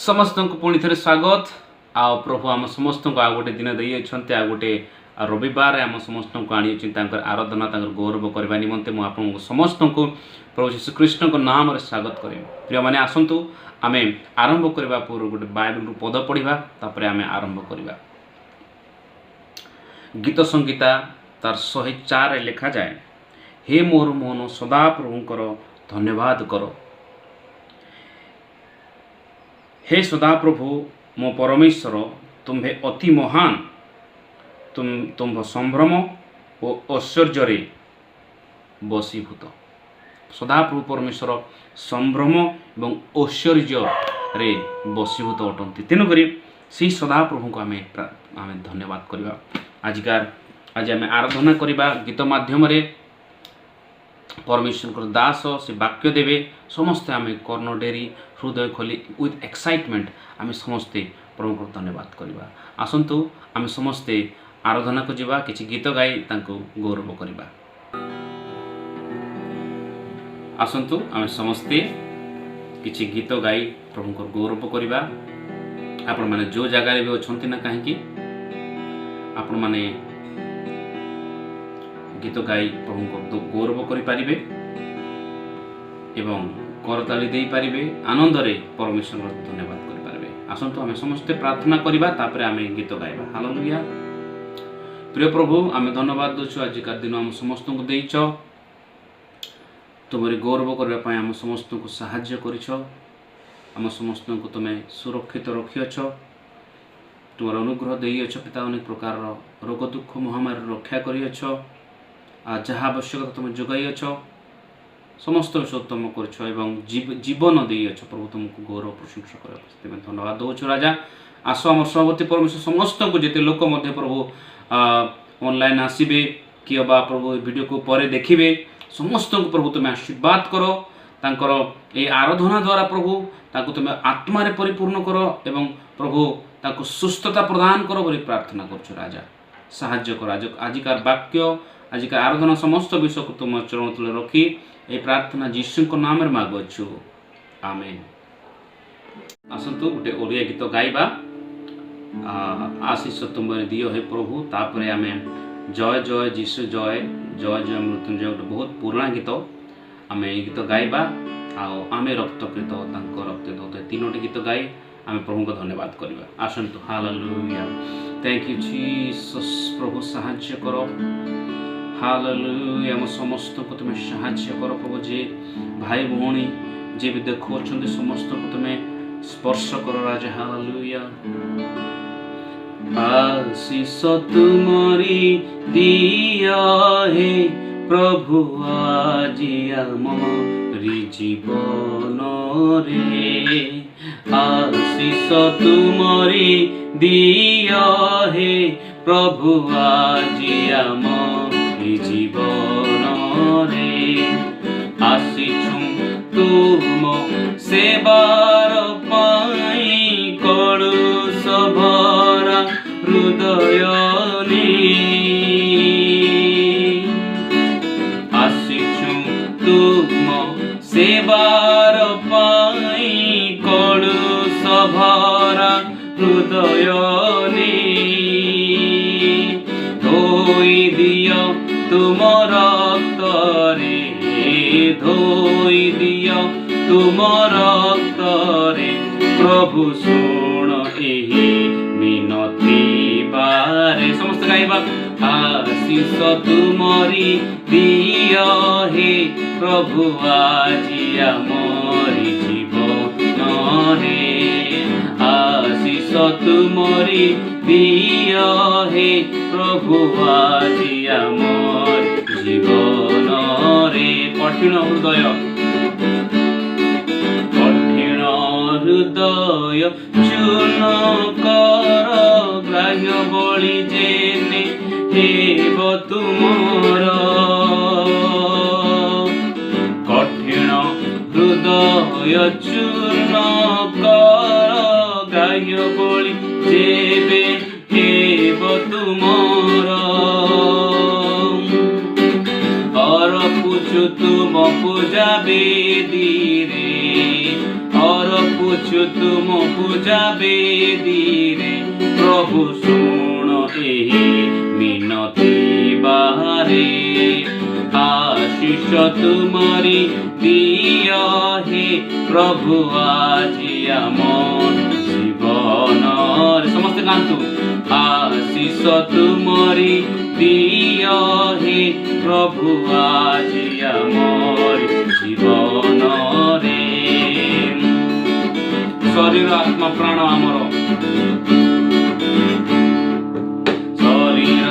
समस्त को पुणी थे स्वागत आ प्रभु आम समस्त को आ गोटे दिन दे आ गोटे रविवार आम समस्त को आनी आराधना गौरव करने निमंते मुझे समस्त को प्रभु श्रीकृष्ण को नाम रे स्वागत करें। प्रिय मैंने आसतु आम आरंभ करने पूर्व गोटे बाइबल पद पढ़ा तापर आम आरंभ करवा। गीत संगीता तार 104 लिखा जाए, हे मोर मोहन सदा प्रभुंकर धन्यवाद करो। हे सदा प्रभु मो परमेश्वर, तुम्हें अति महान, तुम्भ संभ्रम और ऐश्वर्य बसीभूत। सदा प्रभु परमेश्वर संभ्रम एवं ऐश्वर्य रे बसीभूत अटंती। तेणुक से सदा प्रभु को आम धन्यवाद करवा। आज आम आराधना करवा गीत माध्यम परमेश्वर दास से वाक्य देवे। समस्ते आम कर्ण डेरी हृदय खोली विथ एक्साइटमेंट आम समस्ते प्रभु को धन्यवाद करवा। आसतु आम समस्ते आराधना को जीवा, किसी गीत गाई गौरव करवा। आसतु आम समस्ते किसी गीत गाई प्रभु को गौरव करवा। आपण माने जो जगार भी अच्छा ना कहीं आपण माने गीत गाई प्रभु को गौरव करें एवं करताली दे पारे, आनंद रे परमेश्वर धन्यवाद करें। आसतु आम समस्ते प्रार्थना करवा, तापर आम गीत गाइबा। हालेलुया। प्रिय प्रभु आम धन्यवाद दूँ आजिका दिन आम समस्त को देच, तुमरी गौरव करने आम समस्त को साहाय्य करिछ। आम समस्त को तुम्हें सुरक्षित रखिछ, तुम अनुग्रह देछ पिता। अनेक प्रकार रोग दुख महामारी रक्षा करिछ, जहाँ आवश्यकता तुम जोगाइछ, समस्त विषय तुम कर जीवन देछ। प्रभु तुमको गौरव प्रशंसा कर धन्यवाद दौच राजा। आस आम सभापति परमेश्वर समस्त को जिते लोक मध्य प्रभु ऑनलाइन आसबे कि बा प्रभु वीडियो को पर देखिए, समस्त को प्रभु तुम्हें आशीर्वाद करो। तांकर ए आराधना द्वारा प्रभु ताको तुम्हें आत्मा रे परिपूर्ण करो एवं प्रभु ताको सुस्थता प्रदान करो बोली प्रार्थना करछो राजा। साहाय्य कर आजिकार वाक्य आजिका आराधना समस्त विषय को तुम चरण तले रखी ए प्रार्थना यीशु को नाम रे मागछु, आमेन। आसतु गोटे ओडिया गीत गाइबा। आशीष तुम दियो हे प्रभु, तापरे आमे जय जय यीशु जय जय जय मृत्युंजय गोटे बहुत पुराना गीत आम गीत गाइबा। आमे रक्तकृत रक्त दौते तीनोटी गीत गाई आम प्रभु को धन्यवाद करवा। आसतु हालेलुया। Thank you Jesus. प्रभु साहाय्य करो। हालेलुया। समस्त को तुम्हें साहाय्य करो प्रभु। जे भाई भौणी जे भी देखो समस्त को तुम्हें स्पर्श करो राजा। हालेलुया। आशीष तुमरी दिया हे प्रभु आजी आमरी जीवन रे। आशीष तुमरी दिया हे प्रभु आजी आमरी जीवन रे। आसीछु तुम सेवार पाई कलुष भरा हृदय ने। आसीछु तुम सेवार पाई कलुष भरा हृदय ने। धोई दियो तुम रक्तरे, धोई दियो तुम रक्तरे। प्रभु शुण एही मिनती बारे। समस्त गाइबा। आशीष तुमरी दियो हे प्रभु आजी आमरी जीवन रे। आशीष तुमरी दियो हे प्रभु आजी आमर जीवन रे। कठिन हृदय, कठिन हृदय चूर्ण कर ग्राह्य बलि जेने हेब तुमर। कठिन हृदय चूर्ण कर ग्राह्य बलि जेबे हेब तुमर। अर्पुछु तुम पूजा बेदी रे, अर्पुछु आसीचु तुम पूजा बेदीरे प्रभु शुण एही मिनती बारे आशीष तुमरी दिया हे प्रभु आजी आम जीवन समस्त गांतु आशीष तुमरी दिया हे प्रभु आजी आमर जीवन रे शरीर आत्मा प्राण आमर शरीर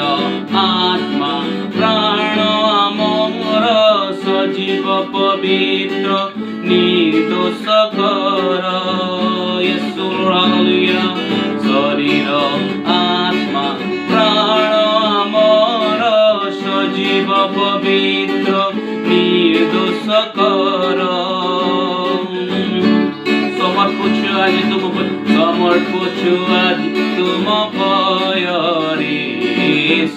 आत्मा प्राण आमर सजीव पवित्र निर्दोष कर येशू हालेलुया शरीर आत्मा प्राण आमर सजीव पवित्र निर्दोष कर समर्पुछु आज तुम पयरे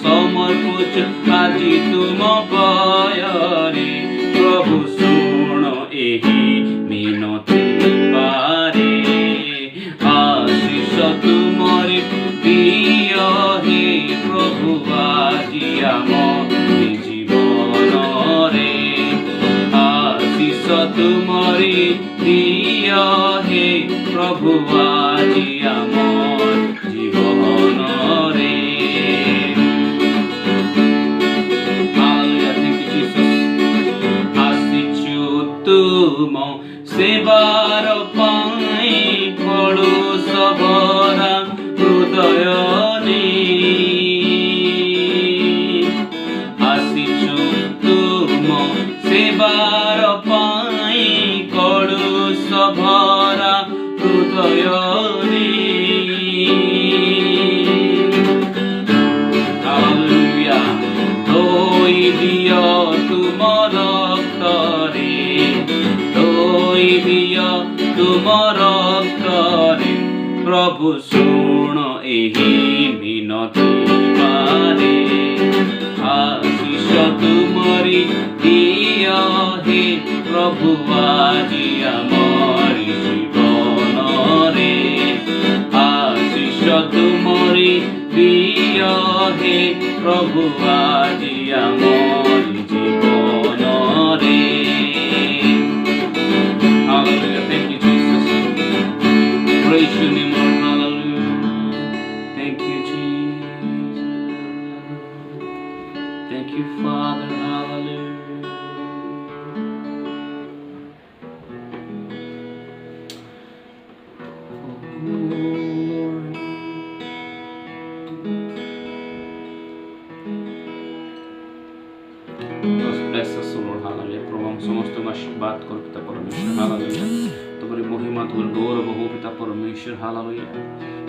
समर्पुछु आज तुम पयरे प्रभु शुण एही मिनती बारे आशीष तुमरे दिया हे प्रभु आजी आम जीवन रे आशीष तुमरे दिया हे प्रभु आजी आमर जीवन रे हालेलुया थैंक यू जीसस आसीचु तुम सेवार पाई पड़ो सबरा हृदय ने आसीचु तुम सेवार पाई कड़ो सभरा हृदय रे हालेलुया धोई दिया तुम रक्तरे धोई दिया तुम रक्तरे प्रभु शुण एही मिनती बारे आशीष तुमरी दिया हे प्रभु आजी आमर जीवन रे आशीष तुमरी दिया हे प्रभु आजी आमर जीवन रे hallelujah thank you Jesus praise your name Lord hallelujah thank you Jesus thank you Father hallelujah bless us O Lord hallelujah प्रभु हम समस्त को आशीर्वाद करो पिता परमेश्वर हालेलुया तुम्हारी महिमा तुम्हारी गौरव हो पिता परमेश्वर हालेलुया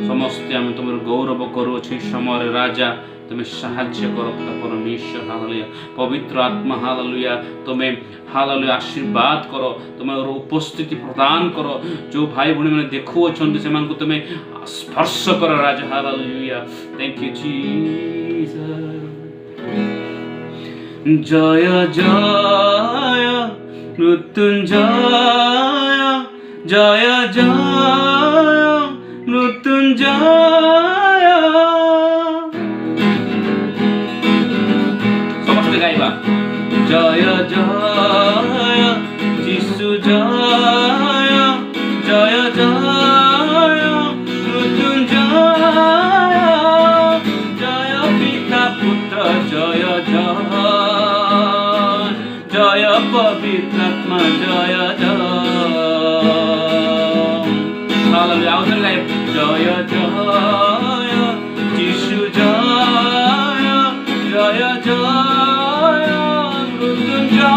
समस्त आम तुम गौरव करो समय राजा तुम्हें साहाय्य करो पिता परमेश्वर हालेलुया पवित्र आत्मा हालेलुया तुम्हें हालेलुया आशीर्वाद करो तुम्हें उपस्थिति प्रदान करो जो भाई भौणी मैंने देखु अच्छा से तुम्हें स्पर्श करो राजा हालेलुया थैंक यू जीसस जय जय मृत्युंजय जय जय मृत्युंजय समस्त गाइबा जय जय जीशु जय जय जय मृत्युंजय जय पिता पुत्र जय जय जय पवित्र आत्मा जय जय हालेलुया जय जय जीशु जय जय जय मृत्युंजय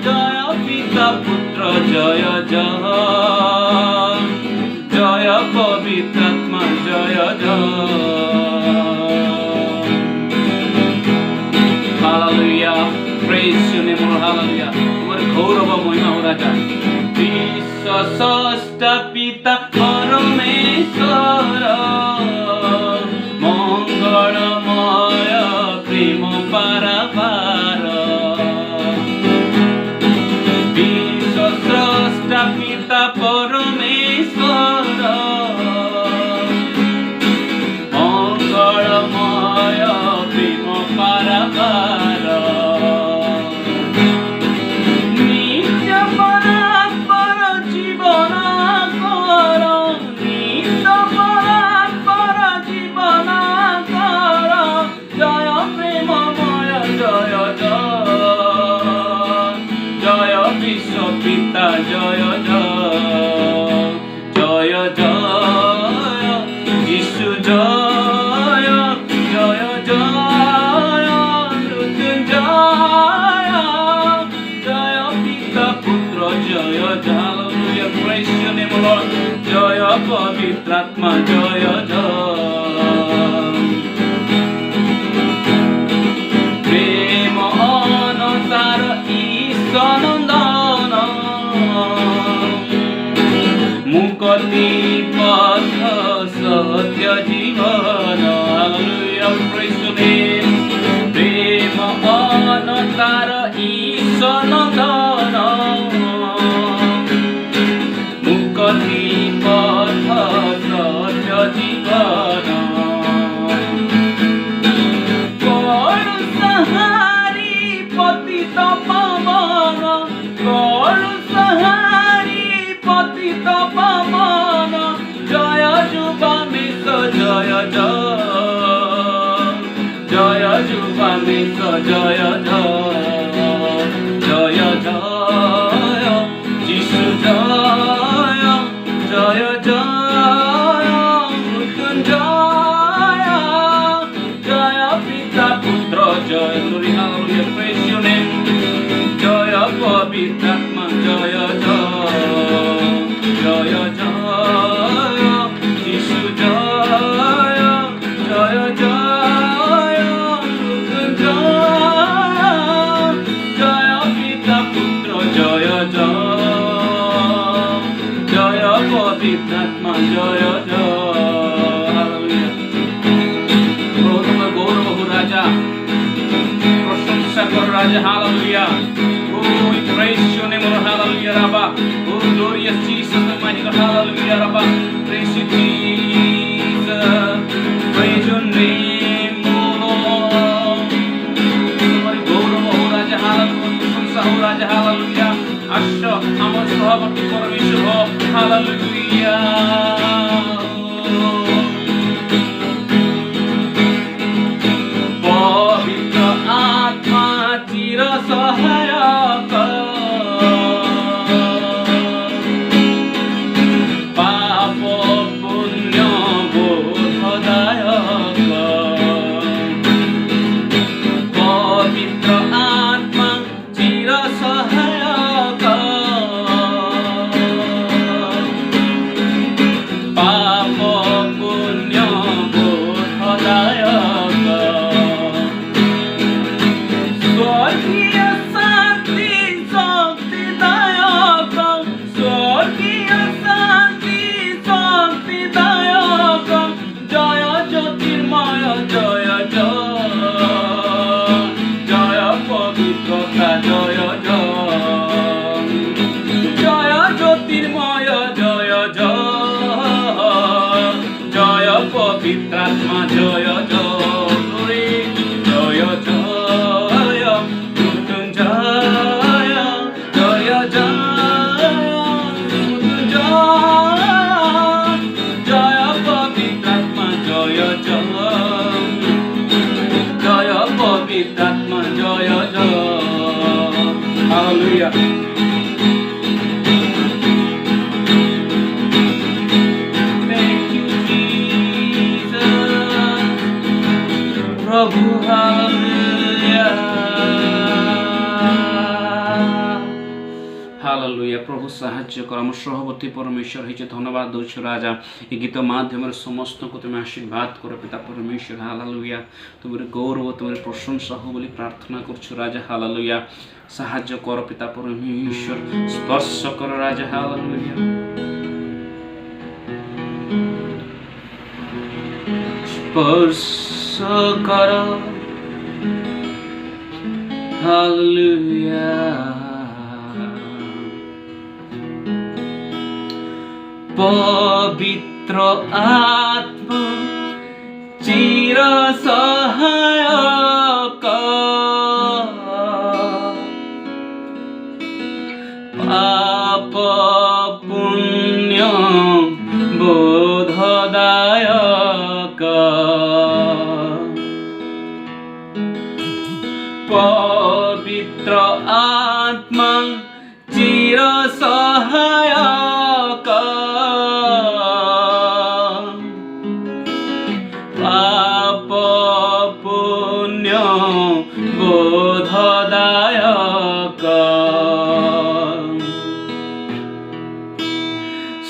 जय पिता पुत्र जय जय जय पवित्र आत्मा जय जय hallelujah praise your name Lord hallelujah तुम्हारे गौरव महिमा हो राजा विश्वस्त पिता परमेश्वर मंगलमय प्रेम पारावार विश्वस्त पिता পবিত্রাত্মা জয় জয়। প্রেম অনতার ঈশ্বরনন্দন মুক্তি পথ সত্য জীবন। Hallelujah, praise your name. প্রেম অনতার ঈশ্বরনন্দন মুক্তি পথ সত্য জীবন। করু সাহারি পতিত পাবন, করু সাহারি পতিত পাবন। জয় যুবামিষ জয় জয়, জয় যুবামিষ জয় জয়, জয় জয় যিশু জয়, জয় জয় মৃত্যুঞ্জয়, জয় পিতা পুত্র জয়। Glory, hallelujah, praise your name. জয় পবিত্রাত্মা জয় জয়, জয় জয় যিশু জয়, জয় জয় মৃত্যুঞ্জয়, জয় পিতা পুত্র জয় জয়, জয় পবিত্রাত্মা জয় জয়। Hallelujah. গৌরব রাজা, প্রশংসা কর রাজা। Hallelujah. Oh, we praise your name, Lord. Hallelujah, Rabba. Oh, glorious Jesus, the mighty God. Hallelujah, Rabba. Praise you, Jesus. Praise your name, oh Lord. তোমার গৌরব হো রাজা। Hallelujah. প্রশংসা হো রাজা। Hallelujah. আসো আমার সহবর্তী পরমেশ্বর হো। Hallelujah. পবিত্র আত্মা চির সহায়ক, পাপ পুণ্য বোধদায়ক। পবিত্র আত্মা চির সহায়ক, পাপ পুণ্য বোধদায়ক। স্বর্গীয় শান্তি শক্তিদায়ক, স্বর্গীয় শান্তি শক্তিদায়ক। জয় জ্যোতির্ময় জয় জয়, জয় পবিত্রতা জয় জয়, জয় জ্যোতির্ময় জয় জয়, জয় পবিত্রাত্মা জয় জয়, জয় জয় মৃত্যুঞ্জয়, জয় জয় মৃত্যুঞ্জয়, জয় পবিত্রাত্মা জয় জয়, জয় পবিত্রাত্মা জয় জয়। Hallelujah. Thank you, Jesus. প্রভু, hallelujah. Hallelujah. প্রভু সাহায্য কর। আমার সহবর্তী পরমেশ্বর হয়েছে ধন্যবাদ দৌছ রাজা। এই গীত মাধ্যমের সমস্তকে তুমি আশীর্বাদ করো পিতা পরমেশ্বর। Hallelujah. তোমার গৌরব, তোমার প্রশংসা হো বলে প্রার্থনা করছো রাজা। Hallelujah. সাহায্য করো পিতা পরমেশ্বর, স্পর্শ করো রাজা। Hallelujah. স্পর্শ করো। Hallelujah. পবিত্র আত্মা চির সহায়ক, পাপ পুণ্য বোধদায়ক। পবিত্র আত্মা চির সহায়ক, পাপ পুণ্য বোধদায়ক।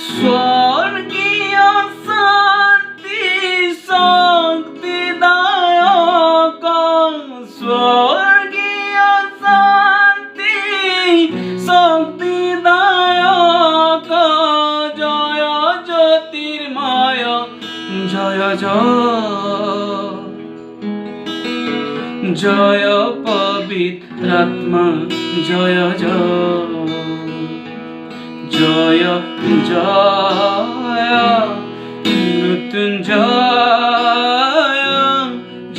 স্বর্গীয় জয় জয় পবিত্রাত্মা জয় জয় জয় মৃত্যুঞ্জয়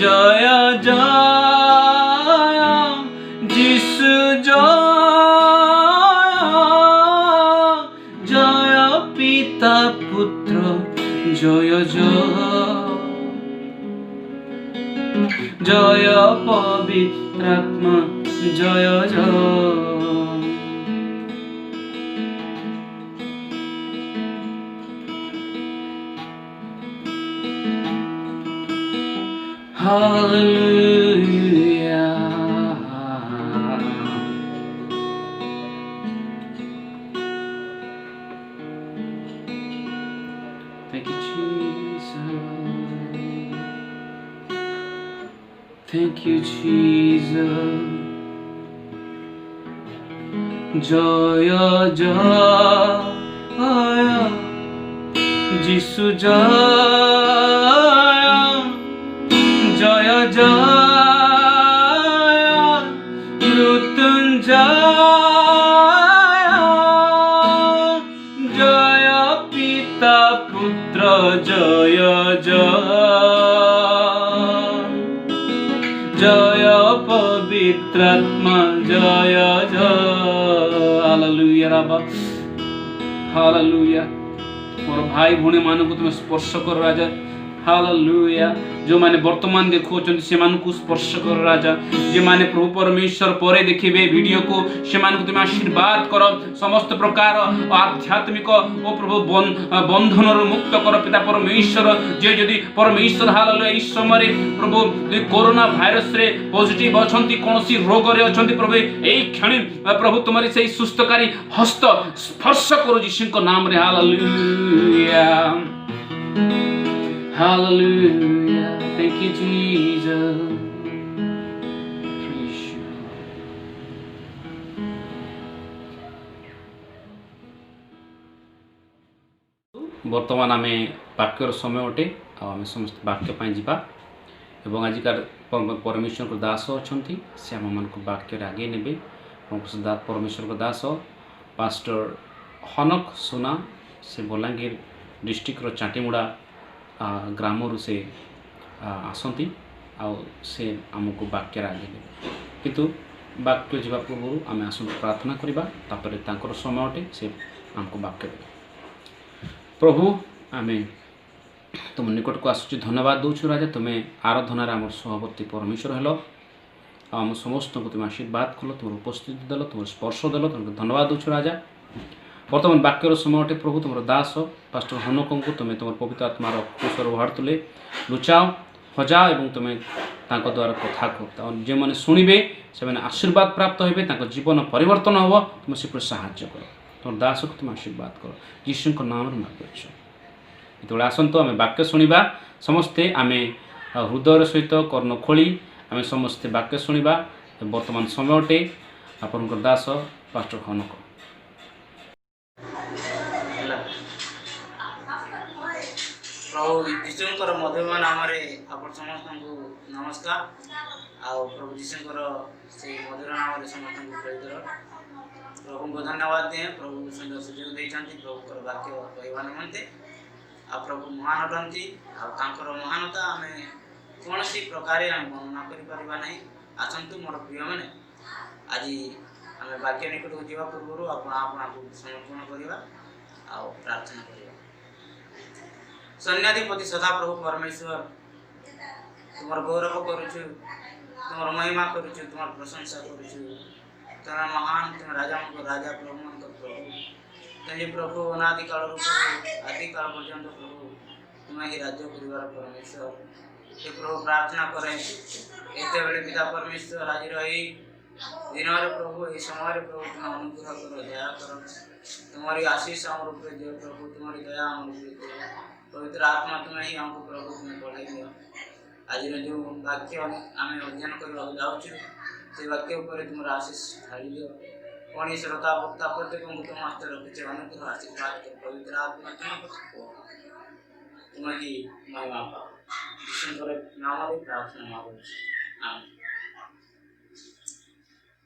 জয় জয় যিশু জয় পিতা পুত্র জয় জয় পবিত্রাত্মা জয় Hallelujah. Thank you, Jesus. Thank you, Jesus. Jaya Jaya Jisu Jaya Jaya Jaya Mrutyunjaya Jaya Pita Putra Jaya Jaya Pavitratma Jaya Hallelujah Rabba Hallelujah मोर भाई भूणी मानक तुम स्पर्श कर राजा हालेलुया जो माने वर्तमान देखो से स्पर्श कर राजा जे माने प्रभु परमेश्वर परे देखिबे वीडियो को से तुम आशीर्वाद कर समस्त प्रकार आध्यात्मिक ओ प्रभु बंधन मुक्त कर पिता परमेश्वर जे जदि परमेश्वर हालेलुया इस समय प्रभु कोरोना भाइरस रे पॉजिटिव अछंती कोनोसी रोग रे अछंती प्रभु एई क्षणी प्रभु तुम्हारी से सुस्थकारी हस्त स्पर्श करो यीशु को नाम रे hallelujah Hallelujah. Thank you, Jesus. बर्तमान आम वाक्यर समय अटे आम समस्त वाक्य जावा एवं आजिकार परमेश्वर को दास अच्छा से आम मान वाक्य आगे ने परमेश्वर को दास पास्टर हनक सोना से बलांगीर डिस्ट्रिक्ट चाटीमुड़ा ग्रामरू से आसती से आमको वाक्य आगे किंतु वाक्य जावा पूर्व आम आस प्रार्थना करवा तापर समय अटे से आमको वाक्य देवे प्रभु आम तुम निकट को आसुची धन्यवाद दौचु राजा तुम्हें आराधनार आम सहवर्ती परमेश्वर हेल आम समस्त को तुम आशीर्वाद कल तुम उपस्थिति देल तुम स्पर्श देल तुमको धन्यवाद दौचु राजा वर्तमान वाक्यर समय अटे प्रभु तुम दास पास्टर हनक को तुम्हें तुम पवित्र आत्मार कुशर बाहर तुले लुचाओ हजाओ और तुम्हें द्वारा कथा कह जो मैंने शुणे से आशीर्वाद प्राप्त होते जीवन परिवर्तन हम तुम से साहाय्य कर तुम दास को तुम आशीर्वाद कर यीशु नाम मांगुच जो आसतु आम वाक्य शुणा समस्ते आम हृदय सहित कर्ण खोली आम समस्ते वाक्य शुणा वर्तमान समय अटे आपण दास पास्टर हनक प्रभु जीशुकर मधुर नाम आप समस्त को नमस्कार आउ प्रभु जीशुकर से मधुर नाम समस्त को प्रेरित प्रभु को धन्यवाद दिए प्रभु सुंदर सुजोग देते प्रभुकर वाक्य कहवा निमंते आ प्रभु महान अटंती आर महानता आम कौन सी प्रकार वर्णना करना आसतु मोर प्रिय मैंने आज आम वाक्य निकट को जावा पूर्व आपना को समर्पण करवा आ प्रार्थना करवा सैन्याधिपति सदा प्रभु परमेश्वर तुम गौरव करुचु तुम महिमा करुचु तुम प्रशंसा करुचु तुम महान तुम राजा राजा प्रभु मान प्रभु तुम प्रभु अनादि काल आदि काल पर्यंत प्रभु तुम ही राज्य परिवार परमेश्वर ये प्रभु प्रार्थना करें एत बेले पिता परमेश्वर आज रही दिन प्रभु ये समय प्रभु तुम अनुग्रह करो दया करो तुम्हारी आशीष आम रूप दियो प्रभु तुम्हारी दया आम रूप पवित्र आत्मा तुम्हें ही हमको प्रभु तुम्हें पढ़ाई दियो आज जो वाक्य आम अध्ययन करने जाऊँ से वाक्य उपर तुम आशीष ढाली दियो पुणी श्रोता वक्ता प्रत्येक तुम हस्त रखिए अनुग्रह आशीर्वाद पवित्र आत्मा तुम ତୁମେ ହିଁ ମହିମା ପାଅ। ଯୀଶୁଙ୍କର ନାମରେ ପ୍ରାର୍ଥନା ମାଗୁଛି, ଆମେନ୍।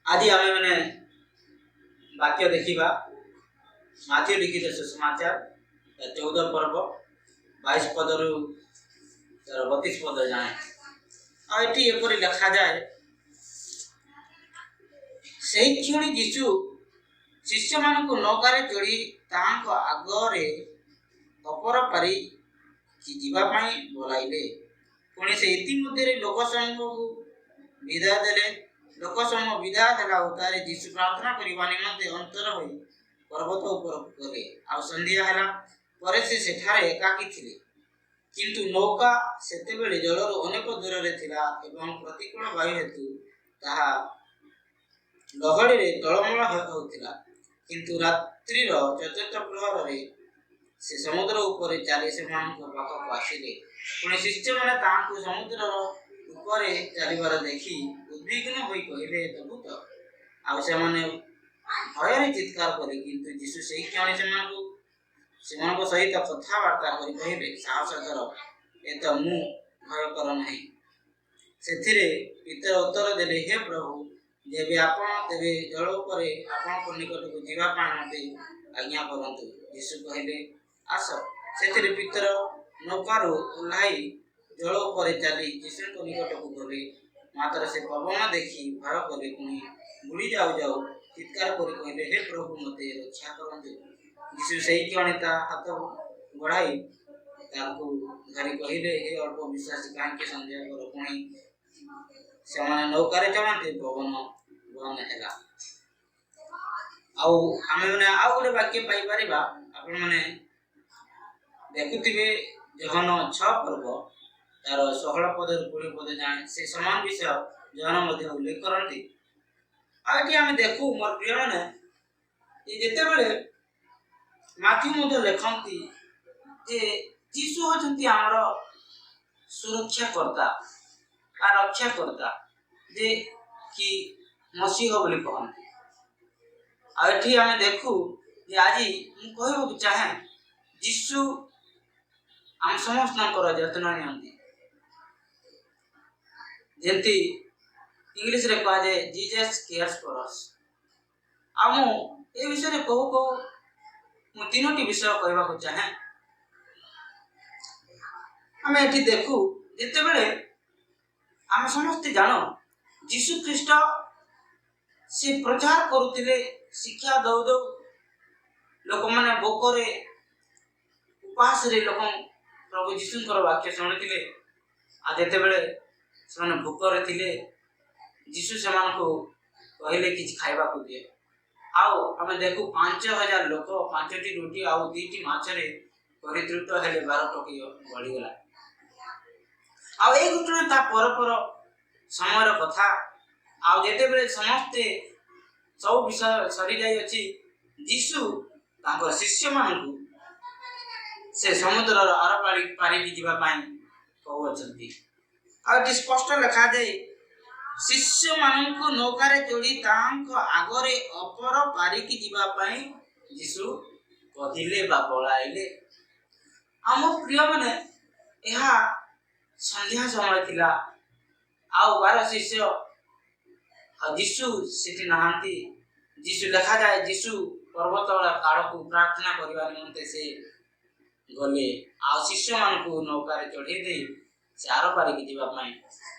ଆଜି ଆମେ ମାନେ ବାକ୍ୟ ଦେଖିବା ମାଥ୍ୟୁ ଲିଖିତ ସୁସମାଚାର 14 ପର୍ବ 22 ପଦରୁ 32 ପଦ ଯାଏଁ। ଆଉ ଏଠି ଏପରି ଲେଖାଯାଏ, ସେହି କ୍ଷଣି ଯୀଶୁ ଶିଷ୍ୟମାନଙ୍କୁ ନୌକାରେ ଚଢ଼ି ତାହାଙ୍କ ଆଗରେ ଅପର ପାରିକି ଯିବା ପାଇଁ ବୋଲାଇଲେ। ପୁଣି ସେ ଇତିମଧ୍ୟରେ ଲୋକସମୂହକୁ ବିଦାୟ ଦେଲେ। ଲୋକସମୂହ ବିଦାୟ ଦେଲା ଉତ୍ତାରେ ଯୀଶୁ ପ୍ରାର୍ଥନା କରିବା ନିମନ୍ତେ ଅନ୍ତର ହୋଇ ପର୍ବତ ଉପରକୁ ଗଲେ। ଆଉ ସନ୍ଧ୍ୟା ହେଲା ପରେ ସେ ସେଠାରେ ଏକାକୀ ଥିଲେ। କିନ୍ତୁ ନୌକା ସେତେବେଳେ ଜଳରୁ ଅନେକ ଦୂରରେ ଥିଲା ଏବଂ ପ୍ରତିକୂଳ ବାୟୁ ହେତୁ ତାହା ଲହଡ଼ିରେ ଟଳମଳ ହେଉଥିଲା। କିନ୍ତୁ ରାତ୍ରିର ଚତୁର୍ଥ ପ୍ରହରରେ ସେ ସମୁଦ୍ର ଉପରେ ଚାଲି ସେମାନଙ୍କ ପାଖକୁ ଆସିଲେ। ପୁଣି ଶିଷ୍ୟମାନେ ତାହାଙ୍କୁ ସମୁଦ୍ରର ଉପରେ ଚାଲିବାର ଦେଖି ଉଦ୍ବିଗ୍ନ ହୋଇ କହିଲେ, ଦୂତ। ଆଉ ସେମାନେ ଭୟରେ ଚିତ୍କାର କଲେ। କିନ୍ତୁ ଯୀଶୁ ସେହି କ୍ଷଣି ସେମାନଙ୍କ ସହିତ କଥାବାର୍ତ୍ତା କରି କହିଲେ, ସାହସ ଧର, ଏ ତ ମୁଁ, ଭୟ କର ନାହିଁ। ସେଥିରେ ପିତର ଉତ୍ତର ଦେଲେ, ହେ ପ୍ରଭୁ, ଯେବେ ଆପଣ ତେବେ ଜଳ ଉପରେ ଆପଣଙ୍କ ନିକଟକୁ ଯିବା ପାଇଁ ମୋତେ ଆଜ୍ଞା କରନ୍ତୁ। ଯୀଶୁ କହିଲେ, ଆସ। ସେଥିରେ ପିତର ନୌକାରୁ ଓହ୍ଲାଇ ଜଳ ଉପରେ ଚାଲି ଯୀଶୁଙ୍କ ନିକଟକୁ ଗଲେ। ମାତ୍ର ସେ ପବନ ଦେଖି ଭୟ କଲେ। ପୁଣି ବୁଡ଼ି ଯାଉ ଯାଉ ଚିତ୍କାର କରି କହିଲେ, ହେ ପ୍ରଭୁ, ମୋତେ ରକ୍ଷା କରନ୍ତୁ। ଯୀଶୁ ସେହି କ୍ଷଣି ତା ହାତ ବଢ଼ାଇ ତାଙ୍କୁ ଧରି କହିଲେ, ହେ ଅଳ୍ପ ବିଶ୍ୱାସୀ, କାହିଁକି ସନ୍ଦେହ କର? ପୁଣି ସେମାନେ ନୌକାରେ ଚଢ଼ନ୍ତି, ପବନ ବନ୍ଦ ହେଲା। ଆଉ ଆମେମାନେ ଆଉ ଗୋଟେ ବାକ୍ୟ ପାଇପାରିବା। ଆପଣମାନେ ଦେଖୁଥିବେ ଯୋହନ 6 ପର୍ବ ତାର 16 ପଦରୁ 20 ପଦ ଯାଏଁ ସେ ସମାନ ବିଷୟ ଯୋହନ ମଧ୍ୟ ଉଲ୍ଲେଖ କରନ୍ତି। ଆଉ ଏଠି ଆମେ ଦେଖୁ ମୋର ପ୍ରିୟମାନେ, ଯେତେବେଳେ ମାଥ୍ୟୁ ମଧ୍ୟ ଲେଖନ୍ତି ଯେ ଯୀଶୁ ହେଉଛନ୍ତି ଆମର ସୁରକ୍ଷାକର୍ତ୍ତା ବା ରକ୍ଷାକର୍ତ୍ତା, ଯେ କି ମସିହ ବୋଲି କହନ୍ତି। ଆଉ ଏଠି ଆମେ ଦେଖୁ ଯେ ଆଜି ମୁଁ କହିବାକୁ ଚାହେଁ, ଯୀଶୁ ଆମ ସମସ୍ତଙ୍କର ଯତ୍ନ ନିଅନ୍ତି। ଯେମିତି ଇଂଲିଶରେ କୁହାଯାଏ, ଜିଜସ୍ କେୟାର୍ସ ଫର ଅସ୍। ଆଉ ମୁଁ ଏ ବିଷୟରେ କହୁ ମୁଁ 3ଟି ବିଷୟ କହିବାକୁ ଚାହେଁ। ଆମେ ଏଠି ଦେଖୁ, ଯେତେବେଳେ ଆମେ ସମସ୍ତେ ଜାଣୁ ଯୀଶୁ ଖ୍ରୀଷ୍ଟ ସେ ପ୍ରଚାର କରୁଥିଲେ, ଶିକ୍ଷା ଦଉ ଦଉ ଲୋକମାନେ ଭୋକରେ ଉପାସରେ ଲୋକ ପ୍ରଭୁ ଯୀଶୁଙ୍କର ବାକ୍ୟ ଶୁଣିଥିଲେ। ଆଉ ଯେତେବେଳେ ସେମାନେ ଭୋକରେ ଥିଲେ, ଯୀଶୁ ସେମାନଙ୍କୁ କହିଲେ କିଛି ଖାଇବାକୁ ଦିଏ। ଆଉ ଆମେ ଦେଖୁ 5000 ଲୋକ 5ଟି ରୁଟି ଆଉ 2ଟି ମାଛରେ ପରିତୃପ୍ତ ହେଲେ 12 ଟଙ୍କି ବଢ଼ିଗଲା। ଆଉ ଏଇ ଘଟଣା ତା ପର ସମୟର କଥା। ଆଉ ଯେତେବେଳେ ସମସ୍ତେ ସବୁ ବିଷୟ ସରିଯାଇଅଛି, ଯୀଶୁ ତାଙ୍କ ଶିଷ୍ୟମାନଙ୍କୁ ସେ ସମୁଦ୍ରର ଆର ପାରିକି ଯିବା ପାଇଁ କହୁଅଛନ୍ତି। ଆଉ ଏଠି ସ୍ପଷ୍ଟ ଲେଖାଯାଏ, ଶିଷ୍ୟମାନଙ୍କୁ ନୌକାରେ ଚଢ଼ି ତାହାଙ୍କ ଆଗରେ ଅପର ପାରିକି ଯିବା ପାଇଁ ଯୀଶୁ କହିଲେ ବା ବୋଳାଇଲେ। ଆମ ପ୍ରିୟମାନେ, ଏହା ସନ୍ଧ୍ୟା ସମୟ ଥିଲା। ଆଉ 12 ଶିଷ୍ୟ, ଆଉ ଯୀଶୁ ସେଠି ନାହାନ୍ତି। ଯୀଶୁ ଲେଖାଯାଏ, ଯୀଶୁ ପର୍ବତ ଆଡ଼କୁ ପ୍ରାର୍ଥନା କରିବା ନିମନ୍ତେ ସେ ଗଲେ। ଆଉ ଶିଷ୍ୟମାନଙ୍କୁ ନୌକାରେ ଚଢ଼େଇ ଦେଇ ସେ ଆର ପାରିକି ଯିବା ପାଇଁ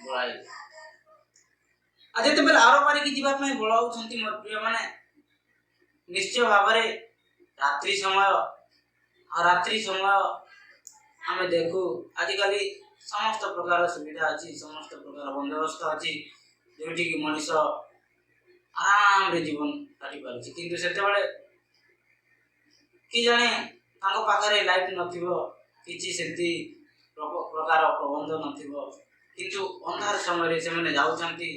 ବୋଳାଇଲେ। ଆଉ ଯେତେବେଳେ ଆର ପାରିକି ଯିବା ପାଇଁ ବୋଳାଉଛନ୍ତି ମୋର ପ୍ରିୟମାନେ, ନିଶ୍ଚୟ ଭାବରେ ରାତ୍ରି ସମୟ। ଆଉ ରାତ୍ରି ସମୟ ଆମେ ଦେଖୁ ଆଜିକାଲି ସମସ୍ତ ପ୍ରକାର ସୁବିଧା ଅଛି, ସମସ୍ତ ପ୍ରକାର ବନ୍ଦୋବସ୍ତ ଅଛି, ଯେଉଁଠିକି ମଣିଷ ଆରାମରେ ଜୀବନ କାଟିପାରୁଛି। କିନ୍ତୁ ସେତେବେଳେ କି ଜଣେ ତାଙ୍କ ପାଖରେ ଲାଇଟ୍ ନଥିବ, କିଛି ସେମିତି ପ୍ରକାର ପ୍ରବନ୍ଧ ନଥିବ। କିନ୍ତୁ ଅନ୍ଧାର ସମୟରେ ସେମାନେ ଯାଉଛନ୍ତି।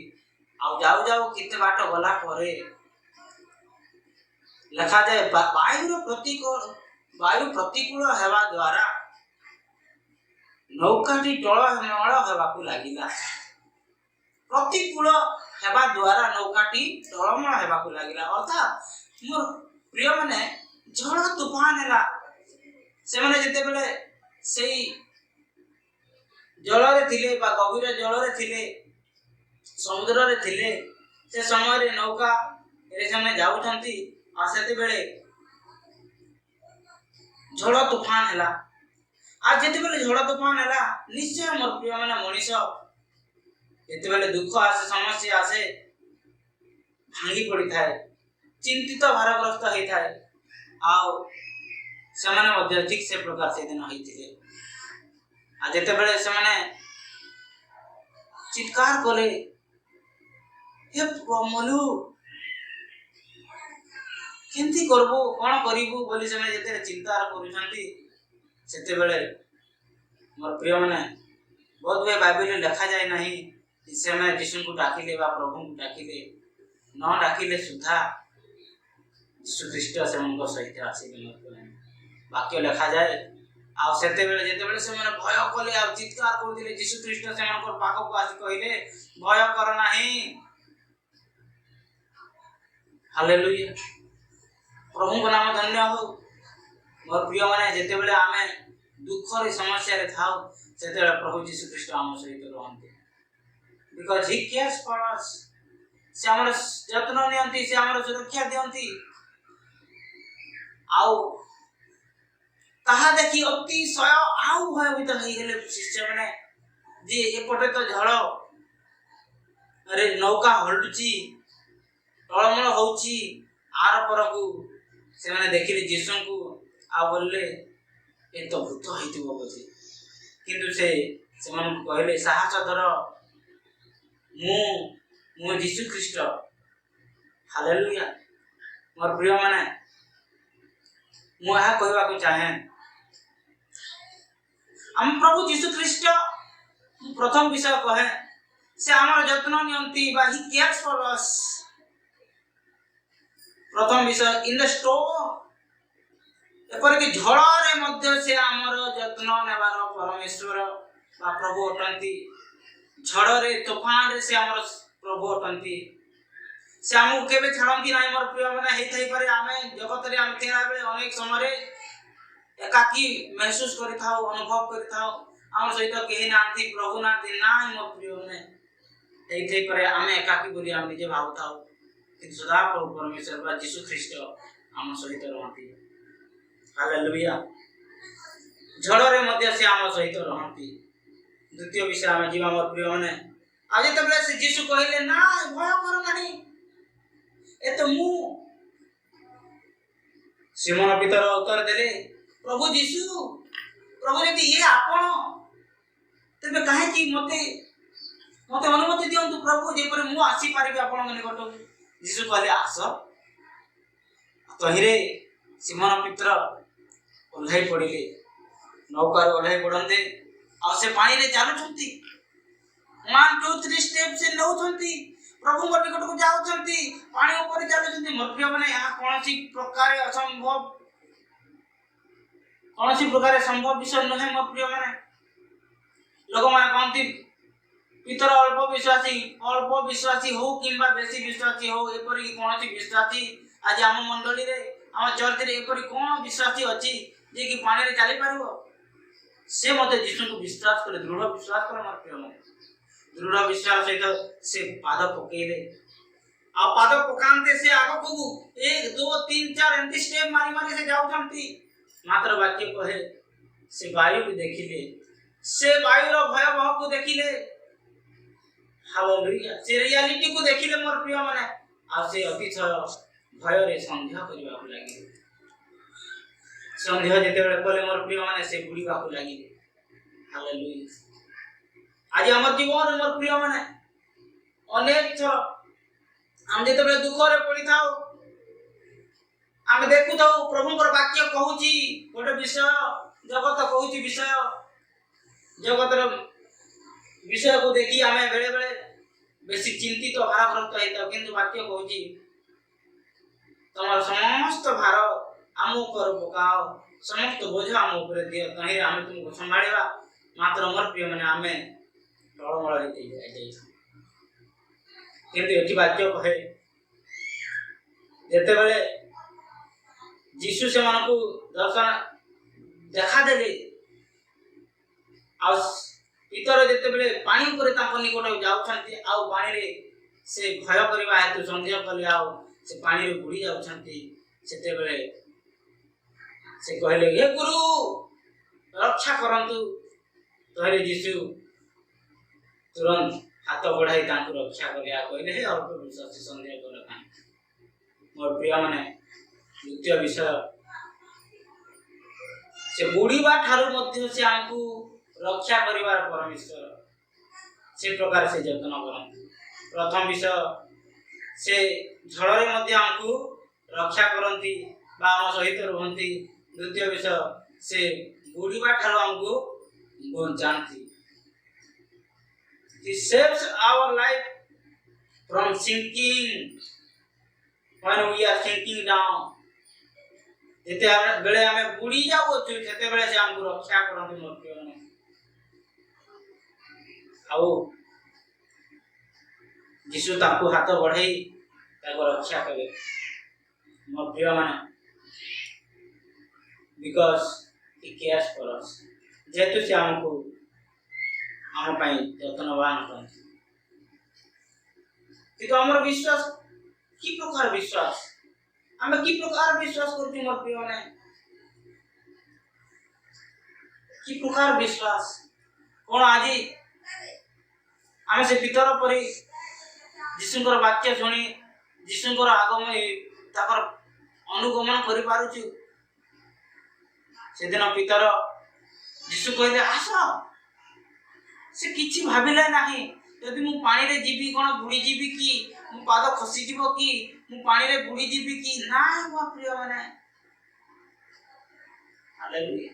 ଆଉ ଯାଉ ଯାଉ କେତେ ବାଟ ଗଲା ପରେ ଲେଖାଯାଏ, ବାୟୁ ପ୍ରତିକୂଳ ହେବା ଦ୍ୱାରା ନୌକାଟି ଟଳମଳ ହେବାକୁ ଲାଗିଲା। ପ୍ରତିକୂଳ ହେବା ଦ୍ୱାରା ନୌକାଟି ଟଳମଳ ହେବାକୁ ଲାଗିଲା। ଅର୍ଥାତ୍ ମୋର ପ୍ରିୟମାନେ, ଝଡ଼ ତୁଫାନ ହେଲା। ସେମାନେ ଯେତେବେଳେ ସେଇ जल थिले बा गभीर जल थिले समुद्र रे थिले से समय रे नौका रे समय जाउछंती आ सेते बेले झड़ तूफान हैला आ जेते बेले झड़ तूफान हैला निश्चय मोर प्रिय माने मनीष जेते बेले दुख आसे समस्या आसे भांगी पड़ी थाए चिंतित भारग्रस्त होई थाए आ सेमाने मध्ये ठीक से प्रकार से दिन होइथिले आ जेते बेले सेमाने चित्कार कले हे मनु केमती करबो कोन करिबो बोली समय जेते चिंता करूछंती सेते बेले मोर प्रिय माने बहुत वे बाइबल लिखा जाय नहीं इस समय यीशु को डाकिले बा प्रभु को डाकिले न डाकिले सुधा यीशु ख्रीष्ट से उनको सहित आसीले वाक्य लिखा जाए आ सेते बेले जेते बेले से माने भय कले आ चित्कार कर दिले यीशु ख्रीष्ट से उनको पाख को आसी कहिले भय कर नाही हालेलुया प्रभु को नाम धन्य हो मोर प्रिय माने जेते बेले आमे दुख रे समस्या रे थाओ सेते बेले प्रभु यीशु ख्रीष्ट हम सहित रहंते because he cares for us से हमर जत्न नियंती से हमर सुरक्षा दियंती आउ ताहा देखि अति सय आउ भयभीत होई गेले शिष्य माने जे एपटे तो झड़ अरे नौका हलुची टळमळ होउची आर परकू से माने देखिले यीशु को आ बोलले ए तो भूत होइतिबो बोली किंतु से मन कहले साहस धर मु यीशु ख्रीष्ट हालेलुया मोर प्रिय माने मु यह कहबा को चाहे हम प्रभु यीशु ख्रीष्ट प्रथम विषय कहे से हमर जत्न नियंती बा ही केयर्स फॉर अस प्रथम विषय इन द स्टोर एपर कि झड़ रे मध्य से हमर जत्न नेबार परमेश्वर बा प्रभु अटंती झड़ रे तूफान रे से हमर प्रभु अटंती से हमको केबे छाड़ंती नाही मोर प्रिय माने हेइ थई पारे आमे जगत रे आमे तेरा बेले अनेक समय रे एकाकी महसूस करि थाओ अनुभव करि थाओ हमर सहित केहि नांती प्रभु नांती नाही मोर प्रिय माने हेइ थई पारे आमे एकाकी बोली आमे निजे भावताओ कि सदा प्रभु परमेश्वर बा यीशु ख्रीष्ट हम सहित रहंती हालेलुया झड़ रे मध्य से हम सहित रहंती द्वितीय विषय आमे जीवा मोर प्रिय माने आज तबले से यीशु कहिले ना भय कर नाही ए तो मु सिमोन पितर उत्तर देले प्रभु यीशु प्रभु यदि ये आपण तबे काहे कि मते अनुमति दियंतु प्रभु जे पर मु आसी पारिबे आपण निकट यीशु कहले आस तहिरे सिमोन पितर ओल्हाई पड़िले नौकार ओल्हाई पड़ते आ से पानी रे चालुछंती 1 2 3 स्टेप से नौछंती प्रभु को निकट को जाउछंती पानी ऊपर चालुछंती मोर प्रिय माने यहां कोनसी प्रकार संभव विषय नहे मोर प्रिय माने लोक माने कोनती पितर अल्प विश्वासी हो किंबा बेसी विश्वासी हो एपरि कोनसी विश्वासी आज हम मंडली रे हम चर्च रे एपरि कोन विश्वासी अछि जे कि पानी रे चली परबो से मते यीशु को विश्वास करे दृढ़ विश्वास करे मोर प्रिय माने दृढ़ विश्वास सहित से पाद पकेले आ पाद पकांते से आगो को 1 2 3 4 एंती स्टेप मारी से जाउछंती मात्र वाक्य कहे से वायु को देखिले से वायु रो भयावह को देखिले हालेलुया से रियलिटी को देखिले मोर प्रिय माने आ से अतिशय भय रे संध्या करबा को लागिले संध्या जेते बेले कोले मोर प्रिय माने से बुड़ीबा को लागिले हालेलुया आज हमर जीवन मोर प्रिय माने अनेक थर हम जेते बेले दुख रे पड़ी थाओ हम देखु तो प्रभु कर वाक्य कहूची गोटे विषय जगत कहूची विषय जगत रो विषय को देखि हमें बेले बेले बेसी चिंतित भाराग्रस्त हेता किंतु वाक्य कहूची तमर समस्त भार आम ऊपर पकाओ समस्त बोझ आम ऊपर दियो तहि हम तुमको संभाळिबा मात्र मोर प्रिय माने हमें टळमळ हेते जाई किंतु एठी वाक्य कहे जेते बेले यीशु से मन को दर्शन देखा देले आ पितर जेतेबेले पानी ऊपर तांको निकट जाउछन्ति आउ पानी रे से भय करबा हेतु संदेह कले आउ से पानी रे बुड़ी जाउछन्ति सेतेबेले से कहले हे गुरु रक्षा करंतु तोरे यीशु तुरंत हाथ बढ़ाई तांको रक्षा करिया कहले हे अल्प विश्वास संदेह कर काई मोर प्रिय माने द्वितीय विषय से बुड़ीबा ठारू मध्य से आंकु रक्षा करिवार परमेश्वर से प्रकार से यत्न करंतु प्रथम विषय से झड़रे मध्य आंकु रक्षा करंती बा हम सहित रहंती द्वितीय विषय से बुड़ीबा ठारू आंकु बचांती He saves our life from sinking when we are sinking down. जेते हम बेले हमें बुड़ी जाओ तो जेते बेले से हमको रक्षा करते मोर प्रिय माने आओ यीशु ताको हाथ बढ़ाई ताको रक्षा करे मोर प्रिय माने because he cares for us जेतु से हमको हम पाई यत्नवान करते किंतु हमर विश्वास की प्रकार विश्वास हमें की प्रकार विश्वास करती मोर प्रिय माने की प्रकार विश्वास कोन आजी आमे से पितर परि यीशुଙ୍କର वाक्य सुनी यीशुଙ୍କର आगमन ताकर अनुगमन करि पारुछु सेदिन पितर यीशु कहले आस से किछि भाबिले नाही यदि मु पानी रे जीवी कोन बुड़ी जीवी की मु पाद खसी जीवो की मु पानी रे बुड़ी जीवी की ना मोर प्रिय माने हालेलुया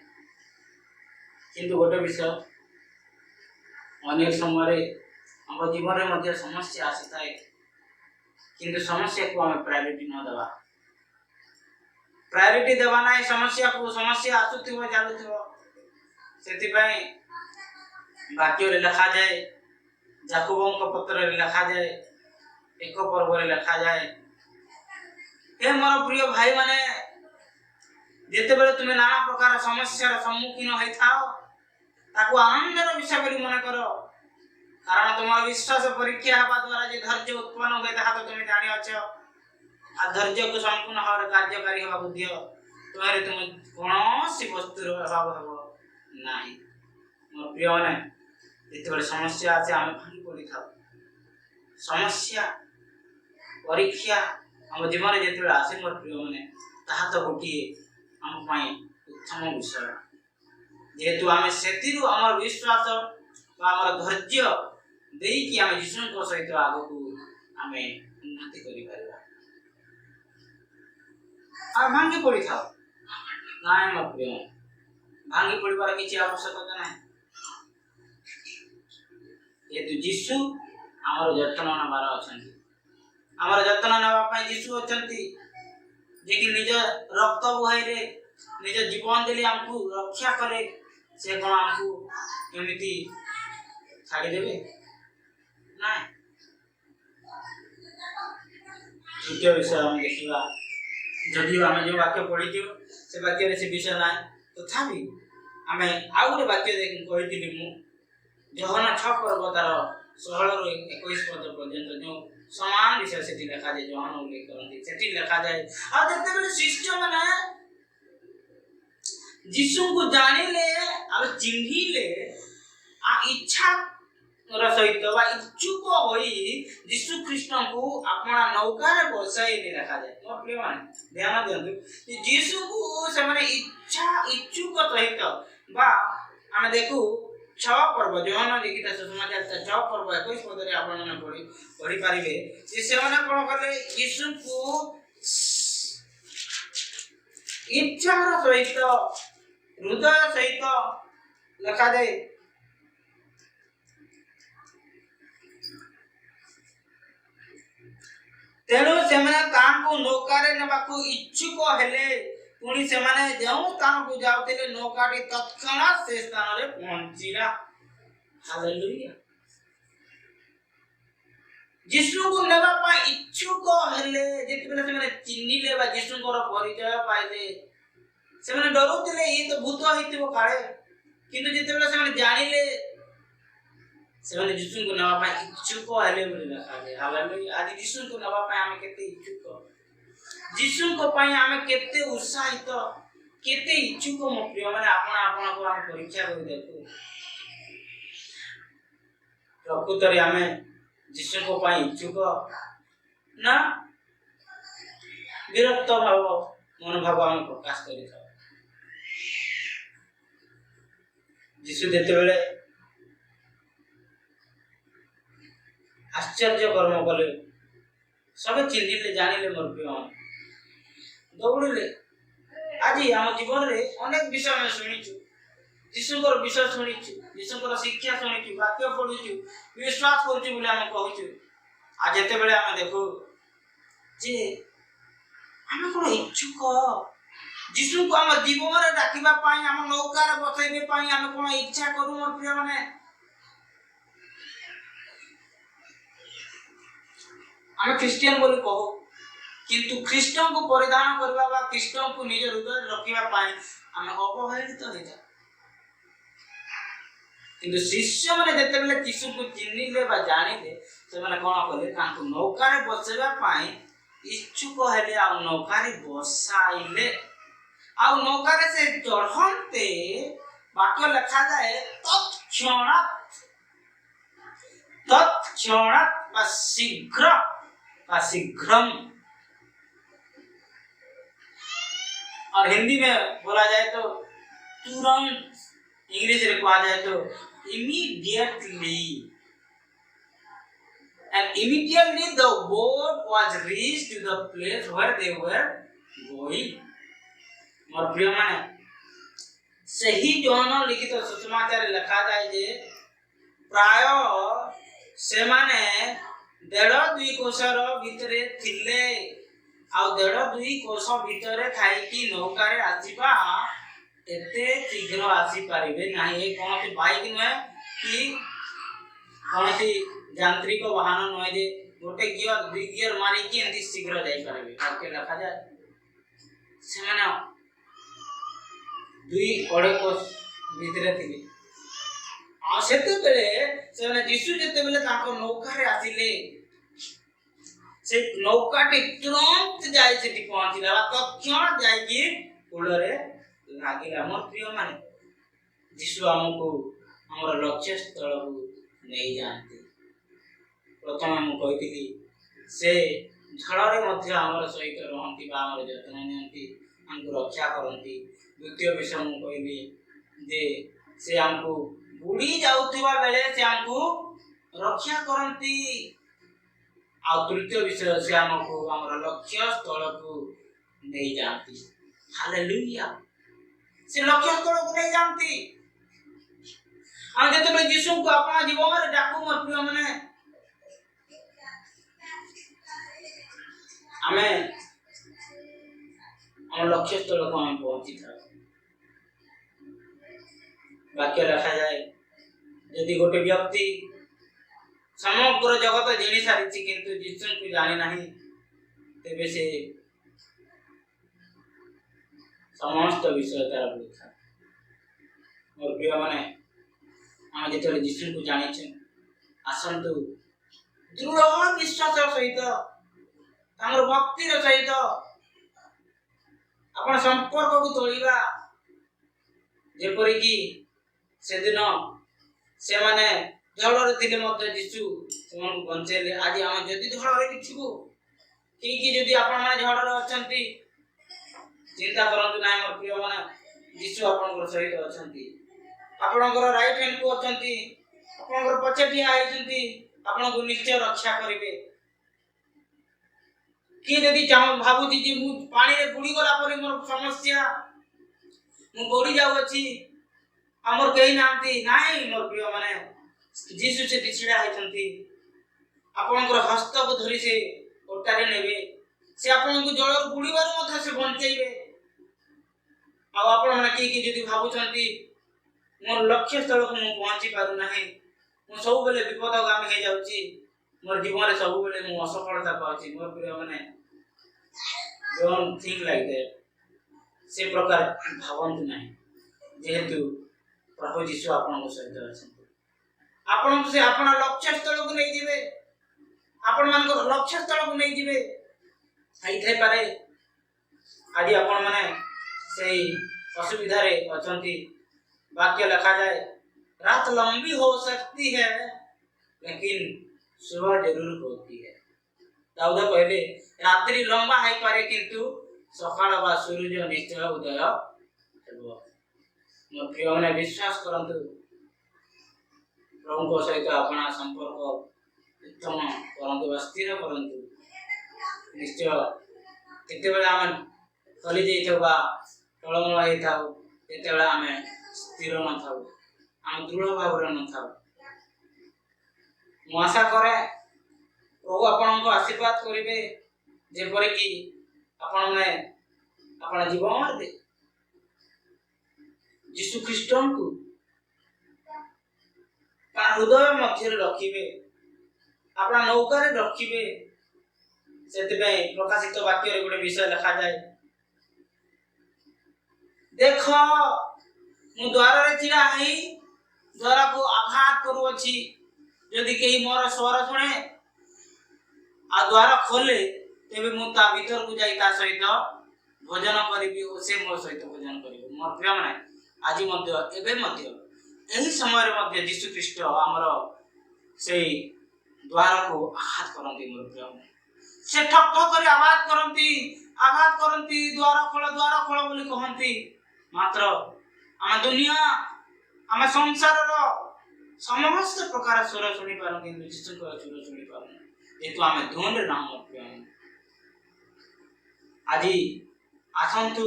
किंतु गोटे विषय अनेक समय हम जीवन रे मध्य समस्या आसी थाए किंतु समस्या को हम प्रायोरिटी न देबा प्रायोरिटी देबा नाही समस्या को समस्या आसुथिबो जालुथिबो सेति पई वाक्य रे लिखा जाए याकूबों का पत्र रे लिखा जाए एक पर्व रे लिखा जाए हे मोर प्रिय भाई माने जेते बेले तुमे नाना प्रकार समस्या रो सम्मुखीन होई थाओ ताको आनंदर विषय बोली मन करो कारण तुमर विश्वास परीक्षा हवा द्वारा जे धैर्य उत्पन्न होय ताहा तो तुमे जानि अछो आ धैर्य को संपूर्ण भाव कार्यकारी हवा बुद्धि तोरे तुम कोनोसी वस्तु रो अभाव हबो नाही मोर प्रिय माने जेते समस्या আছে আমি ভাঙি পড়ি থাও समस्या परीक्षा हम जीवन जेते आसे मोर प्रिय माने ताहा तो गोटी हम पाई उत्तम विषय जेतु आमे सेतिरु हमर विश्वास बा हमर धैर्य देई कि हम यीशु को सहित आगो को हमें उन्नति करि परबा आ भांगी पड़ी थाओ नाय मोर प्रिय भांगी पड़िबार किछि आवश्यकता नाही ये तो यीशु हमर यत्न नबार अछंती हमर यत्न नबा पई यीशु अछंती जे कि निज रक्त बुहाई रे निज जीवन देली हमकु रक्षा करे से कोन हमकु एमिति छाडी देबे ना द्वितीय विषय हम देखिबा जदि हम जो वाक्य पढिथियो से वाक्य रे से विषय ना तथापि हमें आउ गोटे वाक्य देख कहिथिली मु जोहना 6 पर्व तार 16 रो 21 पद पर्यंत जो समान विषय से लिखा जाए जोहना उल्लेख करंती सेठी लिखा जाए आ जते बेले शिष्य माने यीशु को जानिले आ चिन्हिले आ इच्छा र सहित बा इच्छुक होई यीशु कृष्ण को अपना नौका रे बसाई ने रखा जाए मोर प्रिय माने ध्यान देंतु यीशु को से माने इच्छा इच्छुक सहित बा हम देखू 6 पर्व जोहना लिखित सुसमाचार 6 पर्व 21 पद रे आपण माने पढी पारिबे जे से माने कोन करले यीशु को इच्छा र सहित हृदय सहित लिखा जाए तेणु से को नौकारे नबाकू इच्छुक हेले पुणी से जो स्थान को जाउतिले नौकाटी तत्क्षणात से स्थान रे पहुंचीला हालेलुया जिष्णु को नेबा पा इच्छुक हेले जेति बेले से चिन्हिले बा जिष्णु को परिचय पाइले से डरुतिले ये तो भूत होइतिबो काळे किंतु जेते बेले से जानिले ସେମାନେ ଯୀଶୁଙ୍କୁ ନେବା ପାଇଁ ଇଚ୍ଛୁକ ହେଲେ ବୋଲି ଲେଖାଯାଏ। ହାଲେଲୁୟା। ଆଜି ଯୀଶୁଙ୍କୁ ନେବା ପାଇଁ ଆମେ କେତେ ଇଚ୍ଛୁକ, ଯୀଶୁଙ୍କ ପାଇଁ ଆମେ କେତେ ଉତ୍ସାହିତ, କେତେ ଇଚ୍ଛୁକ ମୋ ପ୍ରିୟ ମାନେ ଆପଣଙ୍କୁ ଆମେ ପରୀକ୍ଷା କରି ଦେଖୁ। ପ୍ରକୃତରେ ଆମେ ଯୀଶୁଙ୍କ ପାଇଁ ଇଚ୍ଛୁକ ନା ବିରକ୍ତ ଭାବ ମନୋଭାବ ଆମେ ପ୍ରକାଶ କରିଥାଉ। ଯୀଶୁ ଯେତେବେଳେ ଆଶ୍ଚର୍ଯ୍ୟ କର୍ମ କଲେ, ସବେ ଚିହ୍ନିଲେ, ଜାଣିଲେ ମୋର ପ୍ରିୟମାନେ, ଦୌଡ଼ିଲେ। ଆଜି ଆମ ଜୀବନରେ ଅନେକ ବିଷୟ ଆମେ ଶୁଣିଛୁ, ଯୀଶୁଙ୍କର ବିଷୟ ଶୁଣିଛୁ, ଯୀଶୁଙ୍କର ଶିକ୍ଷା ଶୁଣିଛୁ, ବାକ୍ୟ ପଢୁଛୁ, ବିଶ୍ୱାସ କରୁଛୁ ବୋଲି ଆମେ କହୁଛୁ। ଆଉ ଯେତେବେଳେ ଆମେ ଦେଖୁ ଯେ ଆମେ କଣ ଇଚ୍ଛୁକ ଯୀଶୁଙ୍କୁ ଆମ ଜୀବନରେ ଡାକିବା ପାଇଁ, ଆମ ନୌକାରେ ବସେଇବା ପାଇଁ ଆମେ କଣ ଇଚ୍ଛା କରୁ ମୋର ପ୍ରିୟମାନେ? ଆମେ ଖ୍ରୀଷ୍ଟିଆନ ବୋଲି କହୁ, କିନ୍ତୁ ଖ୍ରୀଷ୍ଟଙ୍କୁ ପରିଧାନ କରିବା ବା ଖ୍ରୀଷ୍ଟଙ୍କୁ ନିଜ ହୃଦୟରେ ରଖିବା ପାଇଁ ଆମେ ଅବହେଳିତ ହେଇଯାଉ। କିନ୍ତୁ ଶିଷ୍ୟମାନେ ଯେତେବେଳେ ଯୀଶୁଙ୍କୁ ଚିହ୍ନିଲେ ବା ଜାଣିଲେ, ସେମାନେ କଣ କଲେ? ତାଙ୍କୁ ନୌକାରେ ବସେଇବା ପାଇଁ ଇଚ୍ଛୁକ ହେଲେ, ଆଉ ନୌକାରେ ବସାଇଲେ। ଆଉ ନୌକାରେ ସେ ଚଢ଼ନ୍ତେ, ବାକ୍ୟ ଲେଖାଯାଏ तत्क्षणात् व शीघ्र व शीघ्रम, और हिंदी में बोला जाए तो तुरंत, इंग्लिश में कहा जाए तो immediately, and immediately the boat was reached to the place where they were going। मोर प्रिय माने सही जोन लिखित सुसमाचार लिखा जाए जे प्राय से माने 1.5-2 कोसर भितरे थिले, आ 1.5-2 कोस भितरे खाइकी नौकारे आसीबा एते शीघ्र आसी पारिबे नाही। ए कोनसी बाइक नय कि कोनसी यांत्रिक वाहन नय जे गोटे गियर 2 गियर मारी कि एंती शीघ्र जाई पारिबे। आके लिखा जाए से माने 2-2.5 कोस भितरे थिले। आ सेते बेले से माने यीशु जेते बेले ताको नौकारे आसिले, से नौकाटी तुरंत जाई सेठी पहुंचिला, तत्क्षण जाई कि कूलरे लागिला। मोर प्रिय माने यीशु हमको हमर लक्ष्य स्थल को नहीं जानते। प्रथम हम कहितली से झड़रे मध्य हमर सहित रहंती बा हमर जतन नियंती, हमको रक्षा करंती। द्वितीय विषय हम कहली जे से हमको बुड़ी जाउथिबा बेले से हमको रक्षा करंती। आ तृतीय विषय से हमको हमर लक्ष्य स्थल को नहीं जानती। हालेलुया। से लक्ष्य स्थल को नहीं जानती। हम जते यीशु को अपना जीवन में डाकू मोर प्रिय माने, हमें हम लक्ष्य स्थल को हम पहुंची था। वाक्य लिखा जाए यदि गोटे व्यक्ति समग्र जगत जिनी सारी किंतु यीशु को जानी नहीं, तेबे से समस्त विषय तार वृथा। मोर प्रिय माने हम जेतले यीशु को जानी छ, आसंतु दृढ़ विश्वास सहित तांगर भक्तिर सहित अपन संपर्क को तोड़िबा। जेपरि कि से दिन से माने झड़रे थिले मते यीशु सेमन बंचेले। आज हम जदि झड़रे किछबो कि जदि आपण माने झड़रे अछंती, चिंता करंतु नाही मोर प्रिय माने, यीशु आपनकर सहित अछंती। आपनकर राइट हैंड को अछंती, आपनकर पछेठी आइछंती, आपनको निश्चय रक्षा करिवे। कि यदि भाबुची जे मु पानी रे बुड़ी गला परे मोर समस्या, मु बुड़ी जाउ अछि, हमर केही नांती नाही मोर प्रिय माने, यीशु से छिड़ा होइछंती। आपनकर हस्त को धरि से ओटारे नेबे, से आपनको जळर बुड़ीबार मथा से बंचैबे। आ आपण माने कि जदि भाबुछंती मोर लक्ष्य स्थल को मु पहुंची पारु नाही, मु सब बेले विपदगामी हे जाउची, मोर जीवन रे सब बेले मु असफलता पाउची, मोर प्रिय माने डोंट थिंक लाइक दैट। से प्रकार भावंतु नाही, जेहेतु प्रभु यीशु आपन सहित अछंती। आपण से आपण लक्ष्य स्थल को नहीं जिवे आपण मान को लक्ष्य स्थल को नहीं जिवे आई थे पारे आज आपण माने सेही असुविधा रे अछंती वाक्य लिखा जाए रात लंबी हो सकती है लेकिन सुबह जरूर होती है। दाऊद कहले रात्रि लंबा है पारे किंतु सकाळ बा सूर्य निश्चय उदय हेबो। मो प्रिय माने विश्वास करंतु प्रभु को सहित अपना संपर्क उत्तम करंतु स्थिर करंतु निश्चय केते बेला आम चली जाइथबा टळमळ हेथाउ केते बेला आम स्थिर न थाउ आम दृढ़ भाव न थाउ। मु आशा करे प्रभु आपन को आशीर्वाद करिवे जेपरि कि आपन ने आपन जीवन दे यीशु ख्रीष्टन को हृदय मध्य रखिबे अपना नौका रे रखिबे। सेते प्रकाशित वाक्य रे गोटे विषय लिखा जाए देखो मु द्वार रे छिड़ा हई द्वार को आघात करू अछि यदि केही मोर स्वर सुने आ द्वार खोले तेबे मु ता भीतर को जाई ता सहित भोजन करिबी ओ से मोर सहित भोजन करिबो। मोर प्रिय माने आज मध्य एबे मध्य एही समय रे मध्य यीशु ख्रीष्ट हमर सेही द्वार को आघात करंती। मोर प्रिय माने से ठक ठक करी आघात करंती द्वार खोल बोली कहंती मात्र आम दुनिया आम संसार समस्त प्रकार स्वर शुणी पार यीशु स्वर शुणी पार जेतु आम धुन रे नाम आज आसंतु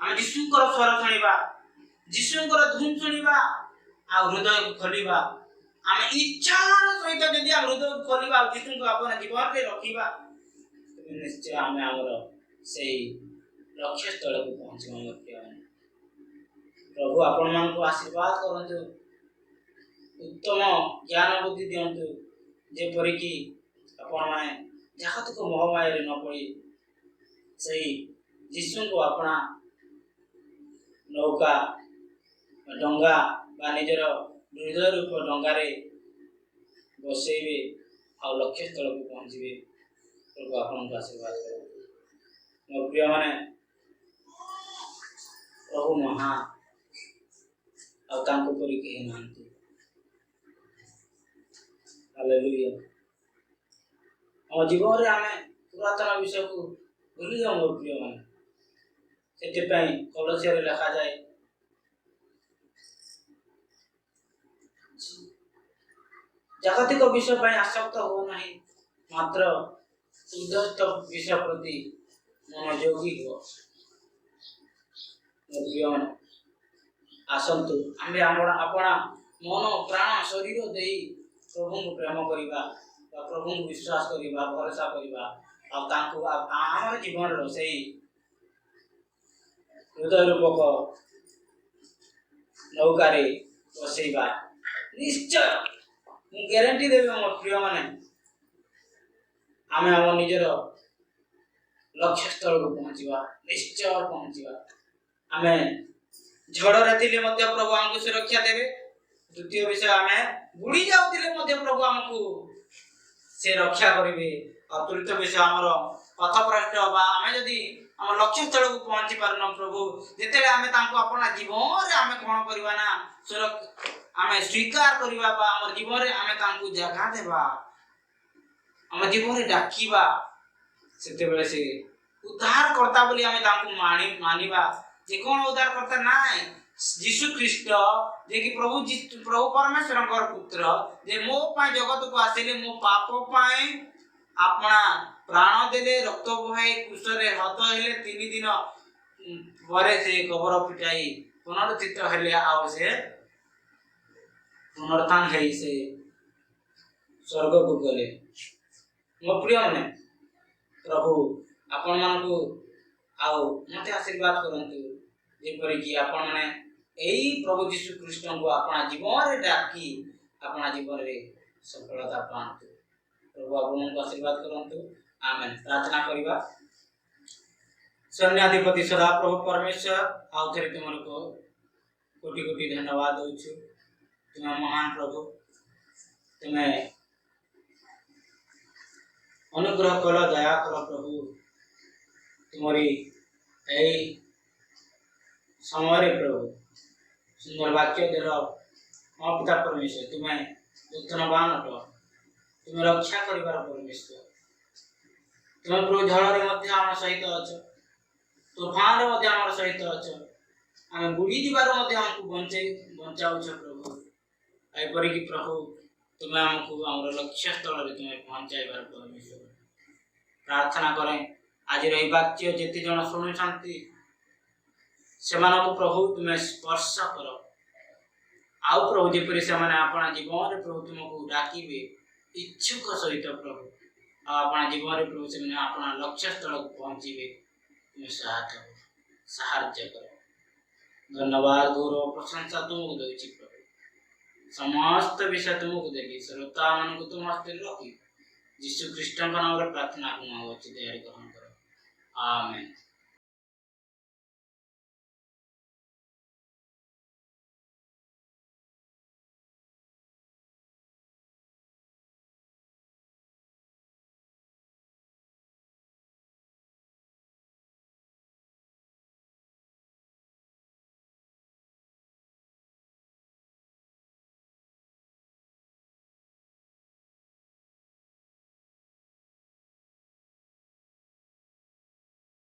आम यीशु स्वर शुणिबा यीशु धुन शुणिबा आ हृदय को खोलिबा आम इच्छार सहित यदि हृदय को खोलिबा यीशु को अपन जीवन रे रखिबा निश्चय आम हमर सेही लक्ष्य स्थल को पहुंचबा। प्रभु आपण मान को आशीर्वाद करंतु उत्तम ज्ञान बुद्धि दियंतु जेपरि कि आपण माने जगत को मोहमाया रे न पड़ी सही यीशु को अपना नौका डंगा बा निजर हृदय रूप डंगा रे बसेबे आ लक्ष्य स्थल को पहुंचबे। प्रभु आपण को आशीर्वाद करो। मोर प्रिय माने प्रभु महा और तांको परि केही नांती। हालेलुया। हम जीवन रे आमे पुरातन विषय को भूली जाऊ। मोर प्रिय माने सेते पई कलसिया रे लिखा जाए जागतिक विषय पई आसक्त हो नहीं मात्र उद्धत विषय प्रति मनोयोगी हो। मोर प्रिय माने आसंतु आमे अपना मन प्राण शरीर देई प्रभु को प्रेम करिबा प्रभु को विश्वास करिबा भरोसा करिबा आ तांको हमर जीवन रो सेही हृदय रूपक नौका रे बसेबा निश्चय मु गारंटी देबे। मोर प्रिय माने आमे हम निजर लक्ष्य स्थल को पहुंचीबा निश्चय पहुंचीबा। आमे झड़ रातिले मध्य प्रभु हमको सुरक्षा देबे। द्वितीय विषय आमे बुड़ी जाउतिले मध्य प्रभु हमको से रक्षा करिवे। और तृतीय विषय हमर पथभ्रष्ट बा आमे जदी हम लक्ष्य स्थल को पहुंची पारन प्रभु जेतेले आमे तांको अपना जीवन रे आमे कोन करबा ना आमे स्वीकार करबा बा हमर जीवन रे आमे तांको जगह देबा हम जीवन रे डाकीबा सेते बेले से उद्धार करता बोली आमे तांको मानिबा जे कोन उद्धार करता नाय यीशु ख्रीष्ट जे कि प्रभु परमेश्वर पुत्र जे मो पाए जगत को आसिले मो पाप पाए अपना प्राण देले रक्त बहाई कुशरे हत हेले 3 दिन परे से कबर पिटाई पुनरुत्थित हेले आउ से पुनरुत्थान हेई से स्वर्ग को गले। मो प्रिय माने प्रभु आपण मान को आउ मते आशीर्वाद करंतु जेपरि कि आपण माने एई प्रभु यीशु ख्रीष्ट को अपना जीवन रे डाकी अपना जीवन रे सफलता पांतु। प्रभु आपण को आशीर्वाद करंतु। आमेन। प्रार्थना करिबा। सैन्याधिपति सदा प्रभु परमेश्वर आउ थरे तुमको कोटि कोटि धन्यवाद दउछु। तुम महान प्रभु तुम्हें अनुग्रह कल दया कर प्रभु तुम्हारी यही समय प्रभु सुंदर वाक्य देर पिता परमेश्वर तुम्हें उत्तनवान अट तुम्हें रक्षा कर परमेश्वर तुम्हें प्रभु झल आम सहित अच तूफान आम सहित अच आम बुड़ी जीवार आमको बचाऊ प्रभु एपरिक प्रभु तुम्हें आमको आम लक्ष्य स्थल तुम्हें पहुंचाइबार परमेश्वर प्रार्थना करें आज रही वाक्य जिते जन शुणुंट से प्रभु तुम्हें स्पर्श कर आउ प्रभु जपरी से अपना जीवन प्रभु तुमको डाकिबे इच्छुक सहित प्रभु अपना जीवन प्रभु से अपना लक्ष्य स्थल को पहुंचे तुम्हें साहाय्य कर धन्यवाद गौरव प्रशंसा तुमको देछि प्रभु समस्त विषय तुमको देवी श्रोता मान को तुम हस्ते रखी यीशु ख्रीष्ट नाम प्रार्थना को दया ग्रहण करो आमेन।